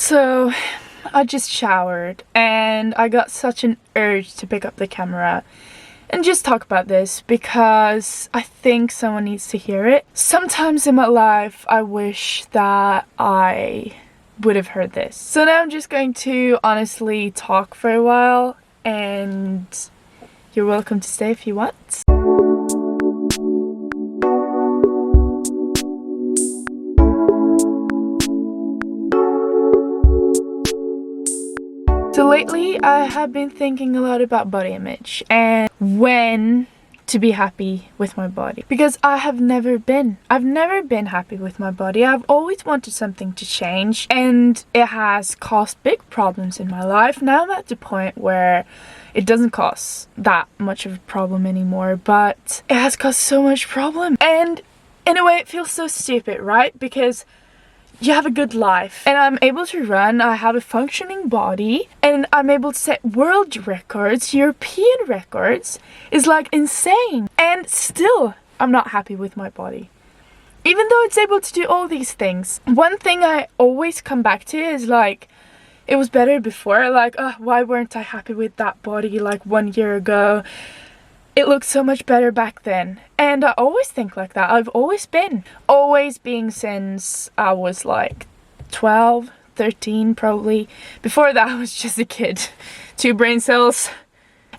So I just showered and I got such an urge to pick up the camera and just talk about this because I think someone needs to hear it. Sometimes in my life I wish that I would have heard this. So now I'm just going to honestly talk for a while, and you're welcome to stay if you want. So lately I have been thinking a lot about body image and when to be happy with my body, because I've never been happy with my body. I've always wanted something to change, and it has caused big problems in my life. Now I'm at the point where it doesn't cause that much of a problem anymore, but it has caused so much problem, and in a way it feels so stupid, right? Because you have a good life and I'm able to run, I have a functioning body, and I'm able to set world records, European records. Is like insane, and still I'm not happy with my body. Even though it's able to do all these things, one thing I always come back to is like, it was better before. Like, oh, why weren't I happy with that body like 1 year ago? It looked so much better back then. And I always think like that. I've always been since I was like 12, 13 probably. Before that I was just a kid. 2 brain cells.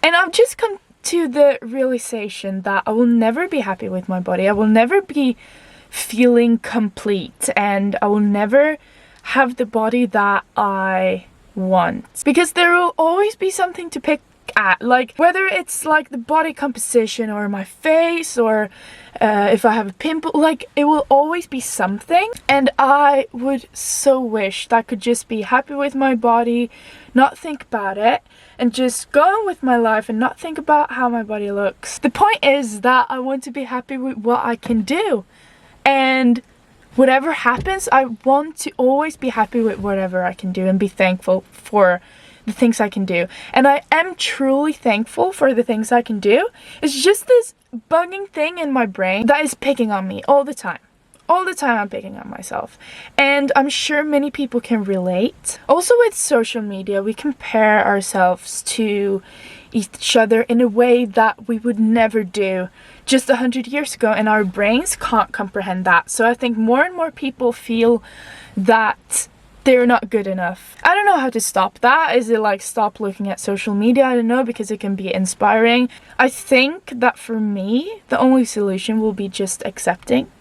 And I've just come to the realization that I will never be happy with my body. I will never be feeling complete, and I will never have the body that I want. Because there will always be something to pick at, like whether it's like the body composition or my face, or if I have a pimple, like it will always be something. And I would so wish that I could just be happy with my body, not think about it, and just go on with my life and not think about how my body looks. The point is that I want to be happy with what I can do, and whatever happens I want to always be happy with whatever I can do and be thankful for the things I can do. And I am truly thankful for the things I can do. It's just this bugging thing in my brain that is picking on me all the time. All the time I'm picking on myself. And I'm sure many people can relate. Also with social media, we compare ourselves to each other in a way that we would never do just 100 years ago, and our brains can't comprehend that. So I think more and more people feel that they're not good enough. I don't know how to stop that. Is it like stop looking at social media? I don't know, because it can be inspiring. I think that for me, the only solution will be just accepting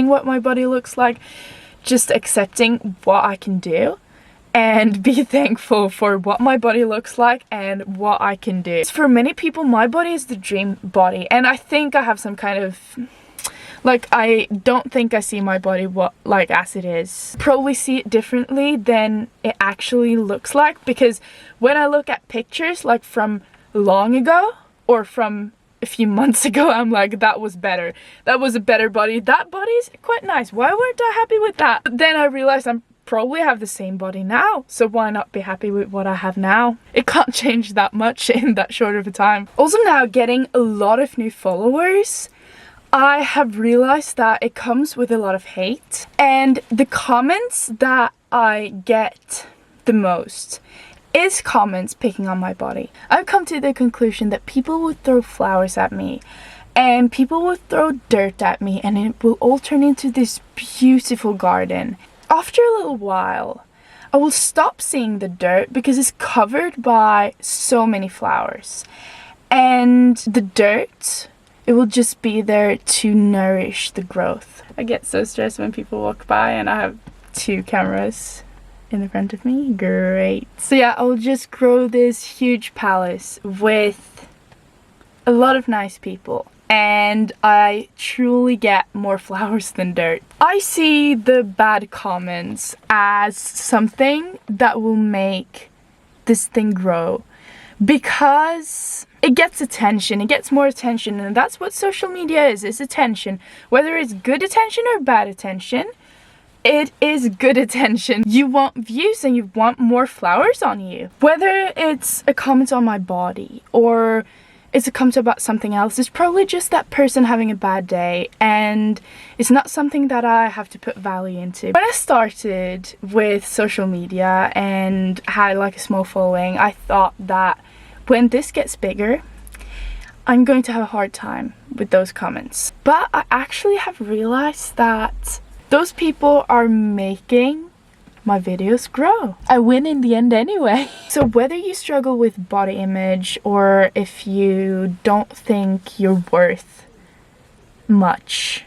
what my body looks like, just accepting what I can do, and be thankful for what my body looks like and what I can do. For many people, my body is the dream body, and I think I have some kind of, like, I don't think I see my body as it is. Probably see it differently than it actually looks like, because when I look at pictures like from long ago or from a few months ago, I'm like, that was better. That was a better body. That body's quite nice. Why weren't I happy with that? But then I realized I'm probably have the same body now, so why not be happy with what I have now? It can't change that much in that short of a time. Also, now getting a lot of new followers, I have realized that it comes with a lot of hate, and the comments that I get the most is comments picking on my body. I've come to the conclusion that people would throw flowers at me, and people would throw dirt at me, and it will all turn into this beautiful garden. After a little while, I will stop seeing the dirt because it's covered by so many flowers, and the dirt, it will just be there to nourish the growth. I get so stressed when people walk by and I have 2 cameras in the front of me. Great. So yeah, I'll just grow this huge palace with a lot of nice people, and I truly get more flowers than dirt. I see the bad comments as something that will make this thing grow, because it gets attention, it gets more attention, and that's what social media is attention. Whether it's good attention or bad attention, it is good attention. You want views and you want more flowers on you. Whether it's a comment on my body, or it comes about something else. It's probably just that person having a bad day, and it's not something that I have to put value into. When I started with social media and had like a small following, I thought that when this gets bigger, I'm going to have a hard time with those comments. But I actually have realized that those people are making my videos grow. I win in the end anyway. So whether you struggle with body image, or if you don't think you're worth much,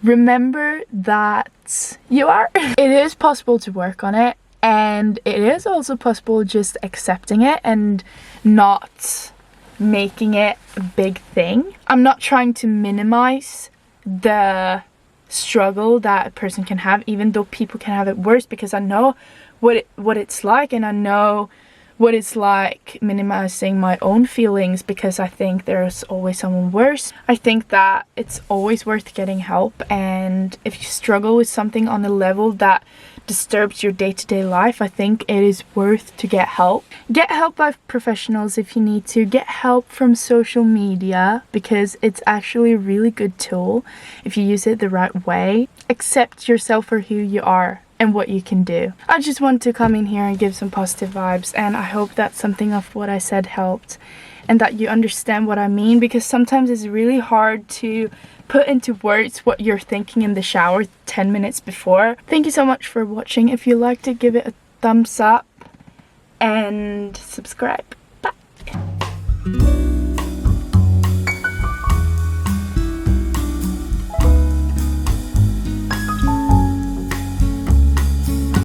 remember that you are. It is possible to work on it, and it is also possible just accepting it and not making it a big thing. I'm not trying to minimize the struggle that a person can have, even though people can have it worse, because I know what it's like, and I know what it's like minimizing my own feelings, because I think there's always someone worse. I think that it's always worth getting help, and if you struggle with something on a level that disturbs your day-to-day life, I think it is worth to get help. Get help by professionals if you need to. Get help from social media, because it's actually a really good tool if you use it the right way. Accept yourself for who you are and what you can do. I just want to come in here and give some positive vibes, and I hope that something of what I said helped, and that you understand what I mean, because sometimes it's really hard to put into words what you're thinking in the shower 10 minutes before. Thank you so much for watching. If you liked it, give it a thumbs up and subscribe. Bye.